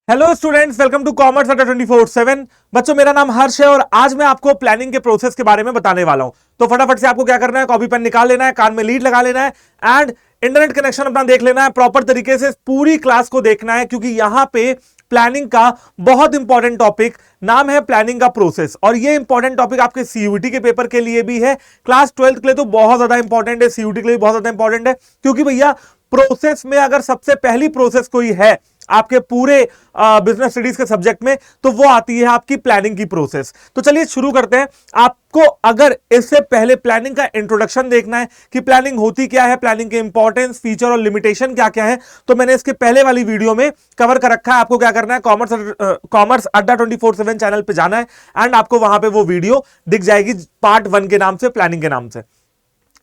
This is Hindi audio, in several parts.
Hello students, welcome to Commerce Adda 24/7। बच्चों, मेरा नाम हर्ष है और आज मैं आपको प्लानिंग के प्रोसेस के बारे में बताने वाला हूं। तो फटाफट से आपको क्या करना है, कॉपी पेन निकाल लेना है, कान में लीड लगा लेना है एंड इंटरनेट कनेक्शन अपना देख लेना है। प्रॉपर तरीके से पूरी क्लास को देखना है क्योंकि यहां पे प्लानिंग का बहुत इंपॉर्टेंट टॉपिक नाम है प्लानिंग का प्रोसेस। और ये इंपॉर्टेंट टॉपिक आपके सीयूटी के पेपर के लिए भी है, क्लास 12th के लिए तो बहुत ज्यादा इंपॉर्टेंट है, सीयूटी के लिए बहुत ज्यादा इंपॉर्टेंट है। क्योंकि भैया प्रोसेस में अगर सबसे पहली प्रोसेस कोई है आपके पूरे बिजनेस स्टडीज के सब्जेक्ट में तो वो आती है आपकी प्लानिंग की प्रोसेस। तो चलिए शुरू करते हैं। आपको अगर इससे पहले प्लानिंग का इंट्रोडक्शन देखना है कि प्लानिंग होती क्या है, प्लानिंग के इंपॉर्टेंस, फीचर और लिमिटेशन क्या क्या है, तो मैंने इसके पहले वाली वीडियो में कवर कर रखा है। आपको क्या करना है, कॉमर्स अड्डा 24/7 चैनल पे जाना है एंड आपको वहां पे वो वीडियो दिख जाएगी पार्ट 1 के नाम से, प्लानिंग के नाम से।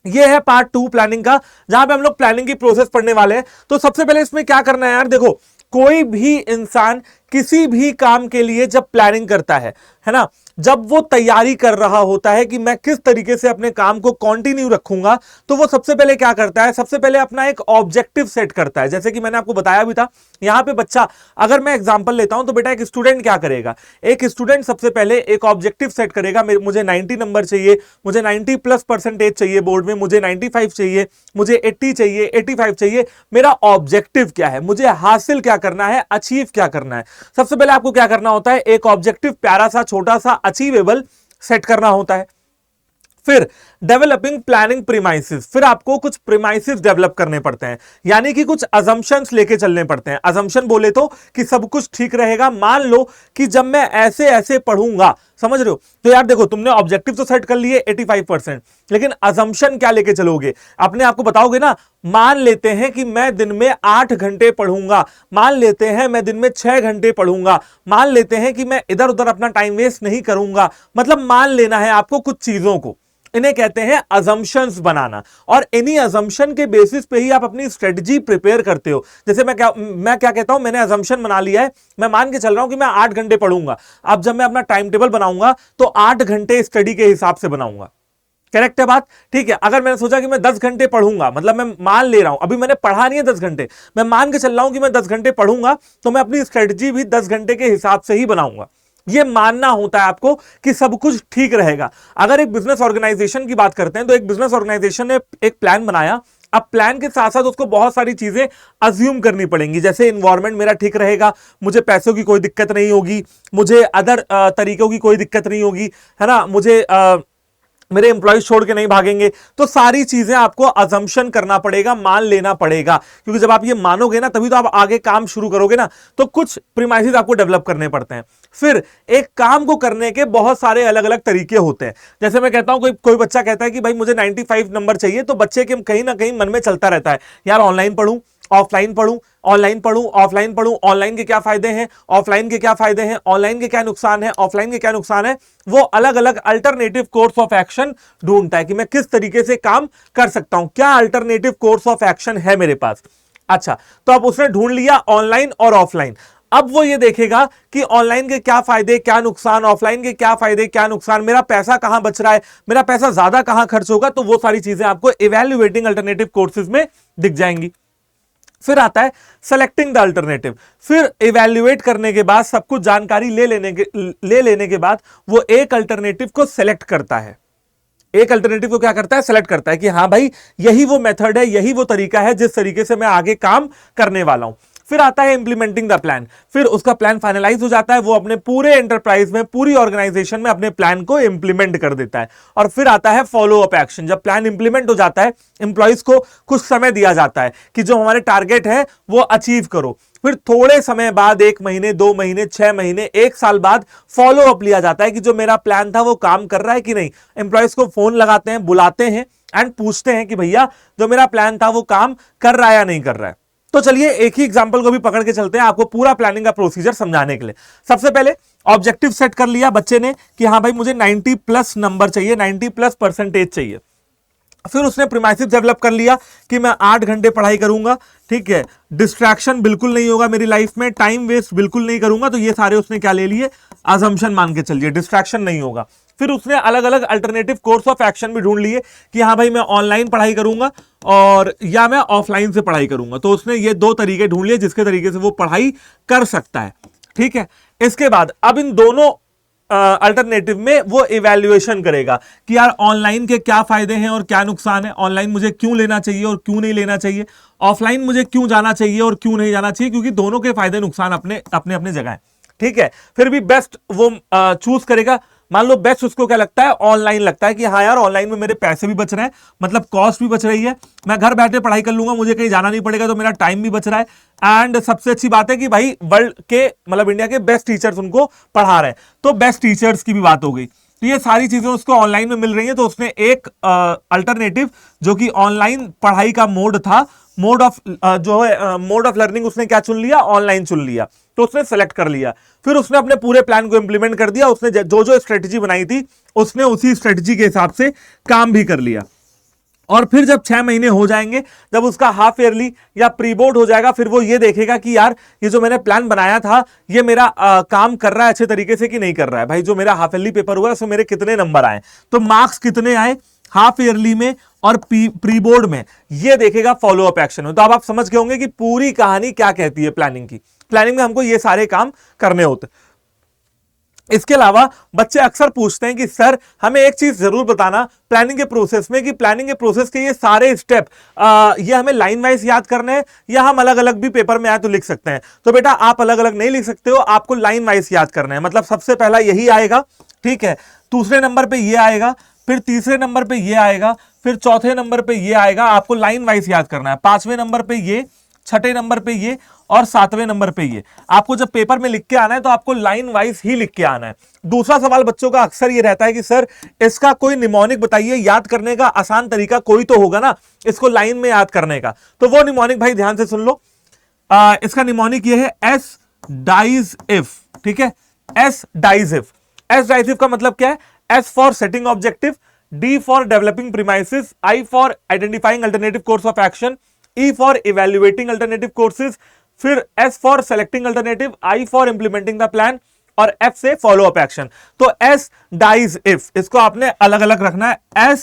ये है पार्ट 2 प्लानिंग का, जहां पे हम लोग प्लानिंग की प्रोसेस पढ़ने वाले हैं। तो सबसे पहले इसमें क्या करना है यार, देखो कोई भी इंसान किसी भी काम के लिए जब प्लानिंग करता है ना, जब वो तैयारी कर रहा होता है कि मैं किस तरीके से अपने काम को कंटिन्यू रखूंगा, तो वो सबसे पहले क्या करता है, सबसे पहले अपना एक ऑब्जेक्टिव सेट करता है। जैसे कि मैंने आपको बताया भी था, यहां पे बच्चा, अगर मैं एग्जांपल लेता हूं तो बेटा एक स्टूडेंट क्या करेगा, एक स्टूडेंट सबसे पहले एक ऑब्जेक्टिव सेट करेगा। मुझे 90 नंबर चाहिए, मुझे 90+% चाहिए बोर्ड में, मुझे 95 चाहिए, मुझे 80 चाहिए, 85 चाहिए। मेरा ऑब्जेक्टिव क्या है, मुझे हासिल क्या करना है, अचीव क्या करना है। सबसे पहले आपको क्या करना होता है, एक ऑब्जेक्टिव प्यारा सा छोटा सा अचीवेबल सेट करना होता है। फिर डेवलपिंग प्लानिंग प्रीमाइसिस, फिर आपको कुछ प्रीमाइसिस डेवलप करने पड़ते हैं, यानी कि कुछ अजम्पशंस लेके चलने पड़ते हैं। अजम्पशन बोले तो कि सब कुछ ठीक रहेगा, मान लो कि जब मैं ऐसे ऐसे पढ़ूंगा, समझ रहे हो। तो यार देखो, तुमने ऑब्जेक्टिव तो सेट कर लिए 85%, लेकिन अजम्पशन क्या लेके चलोगे, अपने आप को बताओगे ना। मान लेते हैं कि मैं दिन में 8 घंटे पढ़ूंगा, मान लेते हैं मैं दिन में 6 घंटे पढ़ूंगा, मान लेते हैं कि मैं इधर उधर अपना टाइम वेस्ट नहीं करूंगा। मतलब मान लेना है आपको कुछ चीजों को, इन्हें कहते हैं अजम्पशंस बनाना। और इन्हीं अजम्पशन के बेसिस पे ही आप अपनी स्ट्रेटजी प्रिपेयर करते हो। जैसे मैं क्या कहता हूं, मैंने अजम्पशन बना लिया है, मैं मान के चल रहा हूं कि मैं 8 घंटे पढ़ूंगा। अब जब मैं अपना टाइम टेबल बनाऊंगा तो 8 घंटे स्टडी के हिसाब से बनाऊंगा। करेक्ट है बात, ठीक है। अगर मैंने सोचा कि मैं 10 घंटे पढ़ूंगा, मतलब मैं मान ले रहा हूं, अभी मैंने पढ़ा नहीं है 10 घंटे, मैं मान के चल रहा हूं कि मैं 10 घंटे पढ़ूंगा, तो मैं अपनी स्ट्रेटजी भी 10 घंटे के हिसाब से ही बनाऊंगा। ये मानना होता है आपको कि सब कुछ ठीक रहेगा। अगर एक बिजनेस ऑर्गेनाइजेशन की बात करते हैं, तो एक बिजनेस ऑर्गेनाइजेशन ने एक प्लान बनाया। अब प्लान के साथ साथ उसको बहुत सारी चीजें अज्यूम करनी पड़ेंगी, जैसे इन्वायरमेंट मेरा ठीक रहेगा, मुझे पैसों की कोई दिक्कत नहीं होगी, मुझे अदर तरीकों की कोई दिक्कत नहीं होगी, है ना, मुझे मेरे एम्प्लॉयज छोड़ के नहीं भागेंगे। तो सारी चीजें आपको अजम्पशन करना पड़ेगा, मान लेना पड़ेगा, क्योंकि जब आप ये मानोगे ना तभी तो आप आगे काम शुरू करोगे ना। तो कुछ प्रीमाइसेस आपको डेवलप करने पड़ते हैं। फिर एक काम को करने के बहुत सारे अलग अलग तरीके होते हैं। जैसे मैं कहता हूं, कोई बच्चा कहता है कि भाई मुझे 95 नंबर चाहिए, तो बच्चे के कहीं ना कहीं मन में चलता रहता है, यार ऑनलाइन पढ़ूं, ऑफलाइन पढ़ूं, ऑनलाइन पढ़ूं, ऑफलाइन पढ़ूं, ऑनलाइन के क्या फायदे हैं, ऑफलाइन के क्या फायदे हैं, ऑनलाइन के क्या नुकसान है, ऑफलाइन के क्या नुकसान है। वो अलग अलग अल्टरनेटिव कोर्स ऑफ एक्शन ढूंढता है कि मैं किस तरीके से काम कर सकता हूं, क्या अल्टरनेटिव कोर्स ऑफ एक्शन है मेरे पास। अच्छा, तो अब उसने ढूंढ लिया ऑनलाइन और ऑफलाइन। अब वो ये देखेगा कि ऑनलाइन के क्या फायदे क्या नुकसान, ऑफलाइन के क्या फायदे क्या नुकसान, मेरा पैसा कहां बच रहा है, मेरा पैसा ज्यादा कहां खर्च होगा। तो वो सारी चीजें आपको इवैल्यूएटिंग अल्टरनेटिव कोर्सेज में दिख जाएंगी। फिर आता है सेलेक्टिंग द अल्टरनेटिव। फिर इवैल्यूएट करने के बाद, सब कुछ जानकारी ले लेने के बाद वो एक अल्टरनेटिव को सेलेक्ट करता है। एक अल्टरनेटिव को क्या करता है, सेलेक्ट करता है कि हां भाई यही वो मेथड है, यही वो तरीका है जिस तरीके से मैं आगे काम करने वाला हूं। फिर आता है इंप्लीमेंटिंग द प्लान। फिर उसका प्लान फाइनलाइज हो जाता है, वो अपने पूरे एंटरप्राइज में, पूरी ऑर्गेनाइजेशन में अपने प्लान को इंप्लीमेंट कर देता है। और फिर आता है फॉलो अप एक्शन। जब प्लान इंप्लीमेंट हो जाता है, इंप्लॉइज को कुछ समय दिया जाता है कि जो हमारे टारगेट है वो अचीव करो। फिर थोड़े समय बाद, 1 महीने, 2 महीने, 6 महीने, 1 साल बाद फॉलो अप लिया जाता है कि जो मेरा प्लान था वो काम कर रहा है कि नहीं। एम्प्लॉइज को फोन लगाते हैं, बुलाते हैं एंड पूछते हैं कि भैया जो मेरा प्लान था वो काम कर रहा है या नहीं कर रहा है। तो चलिए एक ही एग्जांपल को भी पकड़ के चलते हैं आपको पूरा प्लानिंग का प्रोसीजर समझाने के लिए। सबसे पहले ऑब्जेक्टिव सेट कर लिया बच्चे ने कि हां भाई मुझे 90+ नंबर चाहिए, 90+% चाहिए। फिर उसने प्रीमाइसेस डेवलप कर लिया कि मैं 8 घंटे पढ़ाई करूंगा, ठीक है, डिस्ट्रैक्शन बिल्कुल नहीं होगा मेरी लाइफ में, टाइम वेस्ट बिल्कुल नहीं करूंगा। तो ये सारे उसने क्या ले लिए, अजम्पशन मान के चलिए, डिस्ट्रैक्शन नहीं होगा। फिर उसने अलग अलग अल्टरनेटिव कोर्स ऑफ एक्शन भी ढूंढ लिए कि हाँ भाई मैं ऑनलाइन पढ़ाई करूंगा और या मैं ऑफलाइन से पढ़ाई करूंगा। तो उसने ये 2 तरीके ढूंढ लिए जिसके तरीके से वो पढ़ाई कर सकता है। ठीक है। इसके बाद अब इन दोनों अल्टरनेटिव में वो इवैल्यूएशन करेगा कि यार ऑनलाइन के क्या फायदे हैं और क्या नुकसान है, ऑनलाइन मुझे क्यों लेना चाहिए और क्यों नहीं लेना चाहिए, ऑफलाइन मुझे क्यों जाना चाहिए और क्यों नहीं जाना चाहिए, क्योंकि दोनों के फायदे नुकसान अपने अपने अपने जगह है। ठीक है, फिर भी बेस्ट वो चूज करेगा। मान लो बेस्ट उसको क्या लगता है, ऑनलाइन लगता है कि हाँ यार ऑनलाइन में मेरे पैसे भी बच रहे हैं, मतलब कॉस्ट भी बच रही है, मैं घर बैठे पढ़ाई कर लूंगा, मुझे कहीं जाना नहीं पड़ेगा, तो मेरा टाइम भी बच रहा है। एंड सबसे अच्छी बात है कि भाई वर्ल्ड के मतलब इंडिया के बेस्ट टीचर्स उनको पढ़ा रहे हैं, तो बेस्ट टीचर्स की भी बात हो गई। तो ये सारी चीजें उसको ऑनलाइन में मिल रही हैं, तो उसने एक अल्टरनेटिव जो कि ऑनलाइन पढ़ाई का मोड था, मोड ऑफ जो है मोड ऑफ लर्निंग, उसने क्या चुन लिया, ऑनलाइन चुन लिया। तो उसने सेलेक्ट कर लिया, फिर उसने अपने पूरे प्लान को इंप्लीमेंट कर दिया, उसने जो जो स्ट्रेटजी बनाई थी उसने उसी स्ट्रेटजी के हिसाब से काम भी कर लिया। और फिर जब 6 महीने हो जाएंगे, जब उसका हाफ ईयरली या प्री बोर्ड हो जाएगा, फिर वो ये देखेगा कि यार ये जो मैंने प्लान बनाया था ये मेरा काम कर रहा है अच्छे तरीके से कि नहीं कर रहा है। भाई जो मेरा हाफ ईयरली पेपर हुआ उसमें मेरे कितने नंबर आए, तो मार्क्स कितने आए हाफ ईयरली में और प्री बोर्ड में, ये देखेगा फॉलो अप एक्शन में। तो अब आप समझ गए होंगे कि पूरी कहानी क्या कहती है प्लानिंग की। प्लानिंग में हमको ये सारे काम करने होते। इसके अलावा बच्चे अक्सर पूछते हैं कि सर हमें एक चीज जरूर बताना प्लानिंग के प्रोसेस में, कि प्लानिंग के प्रोसेस के ये सारे स्टेप ये हमें लाइन वाइज याद करने हैं या हम अलग अलग भी पेपर में आए तो लिख सकते हैं। तो बेटा आप अलग अलग नहीं लिख सकते हो, आपको लाइन वाइज याद करना है। मतलब सबसे पहला यही आएगा, ठीक है, दूसरे नंबर पे ये आएगा, फिर तीसरे नंबर पे ये आएगा, फिर चौथे नंबर पे ये आएगा, आपको लाइन वाइज याद करना है। पांचवें नंबर पे ये, छठे नंबर पे ये और सातवें नंबर पे ये। आपको जब पेपर में लिख के आना है तो आपको लाइन वाइज ही लिख के आना है। दूसरा सवाल बच्चों का अक्सर ये रहता है कि सर इसका कोई निमोनिक बताइए, याद करने का आसान तरीका कोई तो होगा ना इसको लाइन में याद करने का। तो वो निमोनिक भाई ध्यान से सुन लो। इसका निमोनिक ये है एस डाइज इफ, ठीक है, S dies if. S dies if का मतलब क्या है, S for setting objective, D for developing premises, I for identifying alternative course of action, E for evaluating alternative courses, फिर S for selecting alternative, I for implementing the plan और F से फॉलो अप एक्शन। तो S डाइज इफ, इसको आपने अलग अलग रखना है। S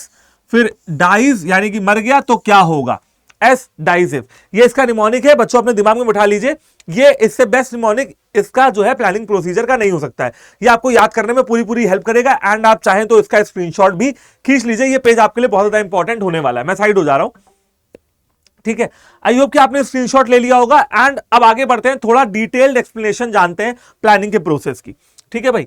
फिर डाइज यानी कि मर गया तो क्या होगा, S डाइज इफ, ये इसका निमोनिक है। बच्चों अपने दिमाग में बिठा लीजिए, ये इससे बेस्ट निमोनिक इसका जो है प्लानिंग प्रोसीजर का नहीं हो सकता है। ये आपको याद करने में पूरी पूरी हेल्प करेगा। एंड आप चाहें तो इसका स्क्रीनशॉट भी खींच लीजिए, ये पेज आपके लिए बहुत ज्यादा इंपॉर्टेंट होने वाला है। मैं साइड हो जा रहा हूं, ठीक है। आई होप कि आपने स्क्रीनशॉट ले लिया होगा। एंड अब आगे बढ़ते हैं, थोड़ा डिटेल्ड एक्सप्लेनेशन जानते हैं प्लानिंग के प्रोसेस की, ठीक है भाई।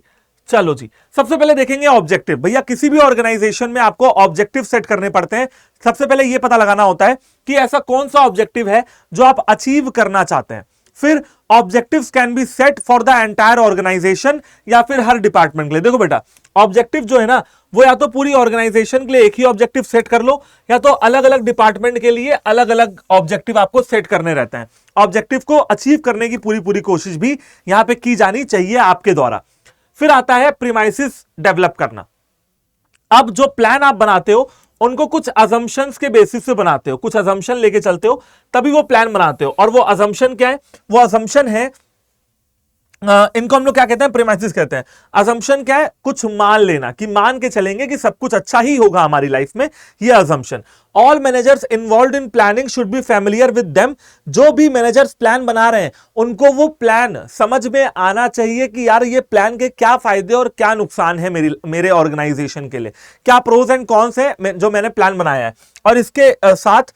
चलो जी, सबसे पहले देखेंगे ऑब्जेक्टिव। भैया किसी भी ऑर्गेनाइजेशन में आपको ऑब्जेक्टिव सेट करने पड़ते हैं। सबसे पहले यह पता लगाना होता है कि ऐसा कौन सा ऑब्जेक्टिव है जो आप अचीव करना चाहते हैं। फिर objectives can be set for the entire organisation या फिर हर डिपार्टमेंट के लिए। देखो बेटा ऑब्जेक्टिव जो है ना वो या तो पूरी ऑर्गेनाइजेशन के लिए एक ही ऑब्जेक्टिव सेट कर लो, या तो अलग अलग डिपार्टमेंट के लिए अलग अलग ऑब्जेक्टिव आपको सेट करने रहते हैं। ऑब्जेक्टिव को अचीव करने की पूरी पूरी कोशिश भी यहां पे की जानी चाहिए आपके द्वारा। फिर आता है प्रीमाइसिस डेवलप करना। अब जो प्लान आप बनाते हो उनको कुछ अजम्पशंस के बेसिस पे बनाते हो, कुछ अजम्पशन लेके चलते हो तभी वो प्लान बनाते हो। और वो अजम्पशन क्या है, वो अजम्पशन है इनको हम लोग क्या कहते हैं, प्रीमाइसिस कहते हैं। अजम्पशन क्या है, कुछ मान लेना, कि मान के चलेंगे कि सब कुछ अच्छा ही होगा हमारी लाइफ में, ये assumption. All managers involved in planning should be familiar with them. जो भी मैनेजर्स प्लान बना रहे हैं उनको वो प्लान समझ में आना चाहिए कि यार ये प्लान के क्या फायदे और क्या नुकसान है मेरे ऑर्गेनाइजेशन के लिए, क्या प्रोज एंड कॉन्स है जो मैंने प्लान बनाया है। और इसके साथ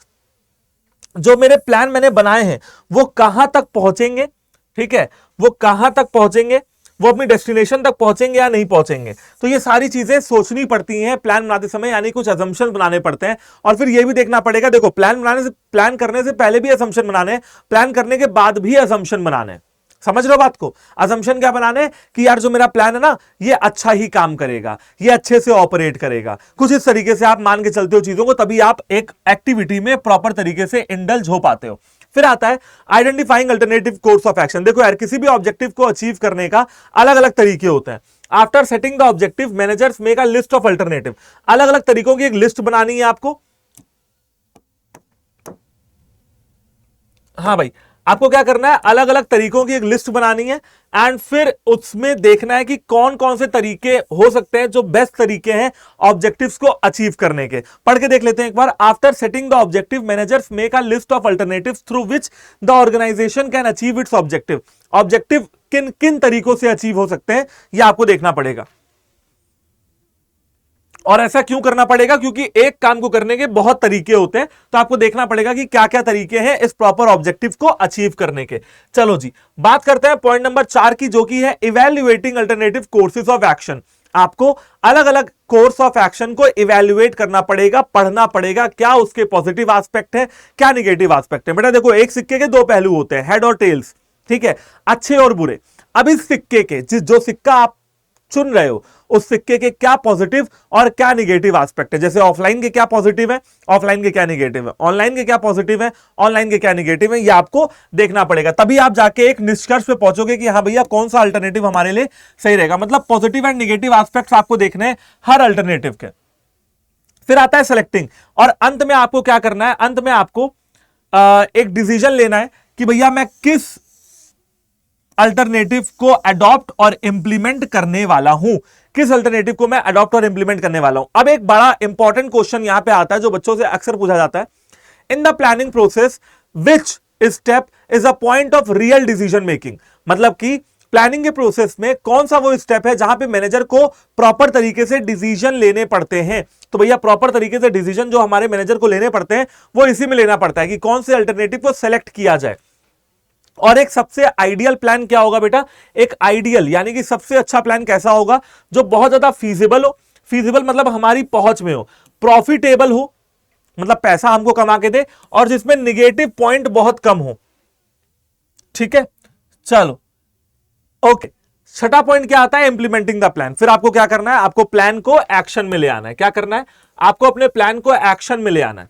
जो मेरे प्लान मैंने बनाए हैं वो कहां तक पहुंचेंगे, ठीक है, वो कहां तक पहुंचेंगे, वो अपनी डेस्टिनेशन तक पहुंचेंगे या नहीं पहुंचेंगे। तो ये सारी चीजें सोचनी पड़ती हैं प्लान बनाते समय, यानी कुछ असम्पशन बनाने पड़ते हैं। और फिर ये भी देखना पड़ेगा, देखो प्लान करने से पहले भी असम्पशन बनाने हैं, प्लान करने के बाद भी असम्पशन बनाने हैं। समझ रहे हो बात को। असम्पशन क्या बनाने कि यार जो मेरा प्लान है ना ये अच्छा ही काम करेगा, ये अच्छे से ऑपरेट करेगा, कुछ इस तरीके से आप मान के चलते हो चीजों को, तभी आप एक एक्टिविटी में प्रॉपर तरीके से इंडल्ज हो पाते हो। फिर आता है identifying alternative course of action. देखो यार किसी भी ऑब्जेक्टिव को अचीव करने का अलग अलग तरीके होते हैं। After setting the objective managers make a list of alternative. अलग अलग तरीकों की एक लिस्ट बनानी है आपको। हाँ भाई, आपको क्या करना है, अलग अलग तरीकों की एक लिस्ट बनानी है। एंड फिर उसमें देखना है कि कौन कौन से तरीके हो सकते हैं जो बेस्ट तरीके हैं ऑब्जेक्टिव्स को अचीव करने के। पढ़ के देख लेते हैं एक बार। After setting the objective managers make a list of alternatives through which the organization can achieve its objective. Objective किन किन तरीकों से अचीव हो सकते हैं यह आपको देखना पड़ेगा। और ऐसा क्यों करना पड़ेगा? क्योंकि एक काम को करने के बहुत तरीके होते हैं, तो आपको देखना पड़ेगा कि क्या क्या तरीके हैं इस प्रॉपर ऑब्जेक्टिव को अचीव करने के। चलो जी, बात करते हैं पॉइंट नंबर 4 की, जो कि है evaluating alternative courses of action. आपको अलग अलग कोर्स ऑफ एक्शन को इवैल्यूएट करना पड़ेगा, पढ़ना पड़ेगा, क्या उसके पॉजिटिव एस्पेक्ट है, क्या निगेटिव एस्पेक्ट है। बेटा देखो, एक सिक्के के दो पहलू होते हैं, हेड और टेल्स, ठीक है, अच्छे और बुरे। अब इस सिक्के के जो सिक्का आप चुन रहे हो, उस सिक्के के क्या पॉजिटिव और क्या निगेटिव एस्पेक्ट है। जैसे ऑफलाइन के क्या पॉजिटिव है, ऑफलाइन के क्या निगेटिव है, ऑनलाइन के क्या पॉजिटिव है, ऑनलाइन के क्या निगेटिव है, ये आपको देखना पड़ेगा। तभी आप जाके एक निष्कर्ष पे पहुंचोगे कि हाँ भैया, कौन सा अल्टरनेटिव हमारे लिए सही रहेगा। मतलब पॉजिटिव एंड निगेटिव एस्पेक्ट्स आपको देखने हैं हर अल्टरनेटिव के। फिर आता है सेलेक्टिंग, और अंत में आपको क्या करना है, अंत में आपको एक डिसीजन लेना है कि भैया मैं किस अल्टरनेटिव को अडॉप्ट और इंप्लीमेंट करने वाला हूं, किस अल्टरनेटिव को मैं अडॉप्ट और इंप्लीमेंट करने वाला हूं। अब एक बड़ा इंपॉर्टेंट क्वेश्चन यहां पे आता है जो बच्चों से अक्सर पूछा जाता है, in the planning process which step is a point of real decision making. मतलब कि प्लानिंग के प्रोसेस में कौन सा वो स्टेप है जहां पे मैनेजर को प्रॉपर तरीके से डिसीजन लेने पड़ते हैं। तो भैया प्रॉपर तरीके से डिसीजन जो हमारे मैनेजर को लेने पड़ते हैं वो इसी में लेना पड़ता है कि कौन से अल्टरनेटिव को सेलेक्ट किया जाए। और एक सबसे आइडियल प्लान क्या होगा बेटा, एक आइडियल यानी कि सबसे अच्छा प्लान कैसा होगा, जो बहुत ज्यादा फीजिबल हो। फीजिबल मतलब हमारी पहुंच में हो, प्रॉफिटेबल हो मतलब पैसा हमको कमा के दे, और जिसमें निगेटिव पॉइंट बहुत कम हो। ठीक है, चलो ओके। छठा पॉइंट क्या आता है, इंप्लीमेंटिंग द प्लान। फिर आपको क्या करना है, आपको प्लान को एक्शन में ले आना है। क्या करना है, आपको अपने प्लान को एक्शन में ले आना है।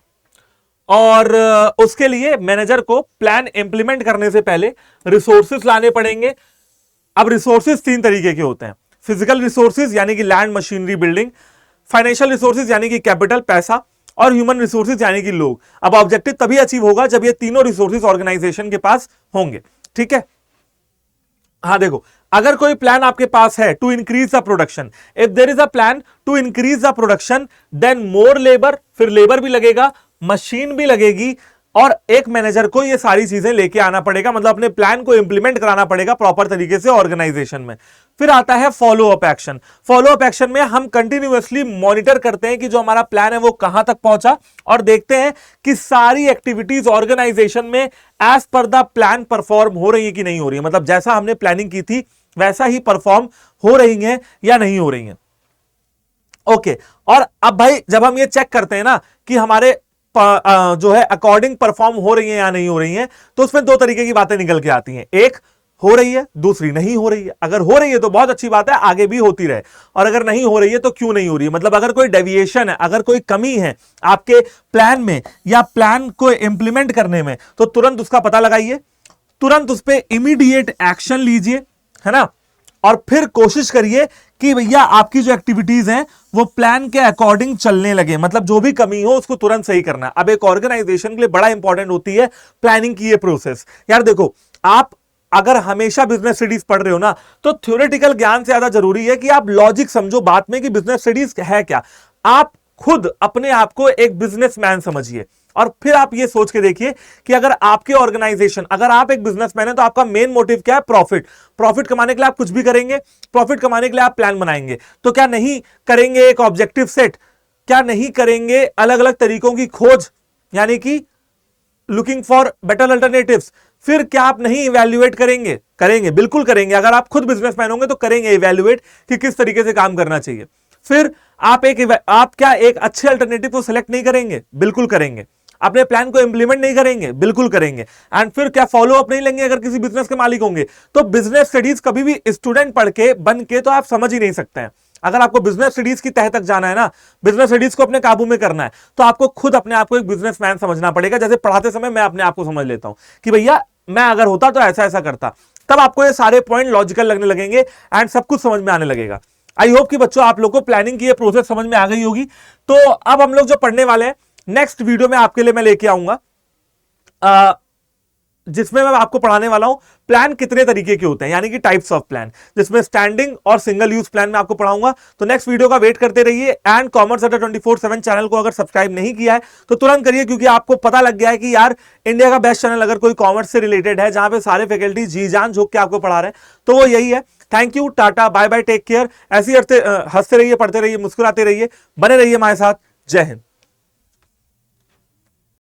और उसके लिए मैनेजर को प्लान इंप्लीमेंट करने से पहले रिसोर्सेज लाने पड़ेंगे। अब रिसोर्सेज तीन तरीके के होते हैं, फिजिकल रिसोर्सेज यानी कि land, machinery, building, financial resources यानी कि कैपिटल, पैसा, और ह्यूमन रिसोर्सेज यानी कि लोग। अब ऑब्जेक्टिव तभी अचीव होगा जब ये तीनों रिसोर्सेज ऑर्गेनाइजेशन के पास होंगे। ठीक है, हाँ देखो, अगर कोई प्लान आपके पास है to increase the production, if there is a plan to increase the production then more labour, फिर लेबर भी लगेगा, मशीन भी लगेगी, और एक मैनेजर को ये सारी चीजें लेके आना पड़ेगा। मतलब अपने प्लान को इंप्लीमेंट कराना पड़ेगा प्रॉपर तरीके से ऑर्गेनाइजेशन में। फिर आता है follow up action. Follow up action में हम कंटिन्यूअसली मॉनिटर करते हैं कि जो हमारा प्लान है वो कहां तक पहुंचा, और देखते हैं कि सारी एक्टिविटीज ऑर्गेनाइजेशन में as per the plan perform हो रही है कि नहीं हो रही है। मतलब जैसा हमने प्लानिंग की थी वैसा ही परफॉर्म हो रही है या नहीं हो रही है। ओके, और अब भाई जब हम ये चेक करते हैं ना कि हमारे जो है अकॉर्डिंग परफॉर्म हो रही है या नहीं हो रही है, तो उसमें दो तरीके की बातें निकल के आती हैं। एक हो रही है, दूसरी नहीं हो रही है। अगर हो रही है तो बहुत अच्छी बात है, आगे भी होती रहे, और अगर नहीं हो रही है तो क्यों नहीं हो रही है। मतलब अगर कोई डेविएशन है, अगर कोई कमी है आपके प्लान में या प्लान को इंप्लीमेंट करने में, तो तुरंत उसका पता लगाइए, तुरंत उस पर इमीडिएट एक्शन लीजिए, है ना। और फिर कोशिश करिए कि भैया आपकी जो एक्टिविटीज हैं वो प्लान के अकॉर्डिंग चलने लगे। मतलब जो भी कमी हो उसको तुरंत सही करना है। अब एक ऑर्गेनाइजेशन के लिए बड़ा इंपॉर्टेंट होती है प्लानिंग की ये प्रोसेस। यार देखो, आप अगर हमेशा बिजनेस स्टडीज पढ़ रहे हो ना, तो थ्योरेटिकल ज्ञान से ज्यादा जरूरी है कि आप लॉजिक समझो बात में कि बिजनेस स्टडीज है क्या। आप खुद अपने आप को एक बिजनेसमैन समझिए, और फिर आप ये सोच के देखिए कि अगर आपके ऑर्गेनाइजेशन, अगर आप एक बिजनेसमैन है तो आपका मेन मोटिव क्या है, प्रॉफिट। प्रॉफिट कमाने के लिए आप कुछ भी करेंगे, प्रॉफिट कमाने के लिए आप प्लान बनाएंगे। तो क्या नहीं करेंगे एक ऑब्जेक्टिव सेट, क्या नहीं करेंगे अलग अलग तरीकों की खोज, यानी कि लुकिंग फॉर बेटर अल्टरनेटिव्स। फिर क्या आप नहीं इवैल्यूएट करेंगे? करेंगे, बिल्कुल करेंगे। अगर आप खुद बिजनेसमैन होंगे तो करेंगे इवैल्यूएट कि किस तरीके से काम करना चाहिए। फिर आप क्या एक अच्छे अल्टरनेटिव को सिलेक्ट नहीं करेंगे? बिल्कुल करेंगे। अपने प्लान को इंप्लीमेंट नहीं करेंगे? बिल्कुल करेंगे। एंड फिर क्या फॉलो अप नहीं लेंगे अगर किसी बिजनेस के मालिक होंगे? तो बिजनेस स्टडीज कभी भी स्टूडेंट पढ़ के बन के तो आप समझ ही नहीं सकते हैं। अगर आपको बिजनेस स्टडीज की तह तक जाना है ना, बिजनेस स्टडीज को अपने काबू में करना है, तो आपको खुद अपने आप को एक बिजनेसमैन समझना पड़ेगा। जैसे पढ़ाते समय मैं अपने आप को समझ लेता हूं कि भैया मैं अगर होता तो ऐसा ऐसा करता, तब आपको ये सारे पॉइंट लॉजिकल लगने लगेंगे एंड सब कुछ समझ में आने लगेगा। आई होप कि बच्चों आप लोग को प्लानिंग की ये प्रोसेस समझ में आ गई होगी। तो अब हम लोग जो पढ़ने वाले हैं नेक्स्ट वीडियो में आपके लिए मैं लेके आऊंगा जिसमें मैं आपको पढ़ाने वाला हूं प्लान कितने तरीके के होते हैं, यानी कि टाइप्स ऑफ प्लान, जिसमें स्टैंडिंग और सिंगल यूज प्लान में आपको पढ़ाऊंगा। तो नेक्स्ट वीडियो का वेट करते रहिए। एंड कॉमर्स अड्डा 24/7 चैनल को अगर सब्सक्राइब नहीं किया है तो तुरंत करिए, क्योंकि आपको पता लग गया है कि यार इंडिया का बेस्ट चैनल अगर कोई कॉमर्स से रिलेटेड है, जहां पे सारे फैकल्टी जी जान झोंक के आपको पढ़ा रहे हैं, तो वो यही है। Thank you, tata, bye bye, take care. ऐसे ही हंसते रहिए, पढ़ते रहिए, मुस्कुराते रहिए, बने रहिए हमारे साथ। जय हिंद।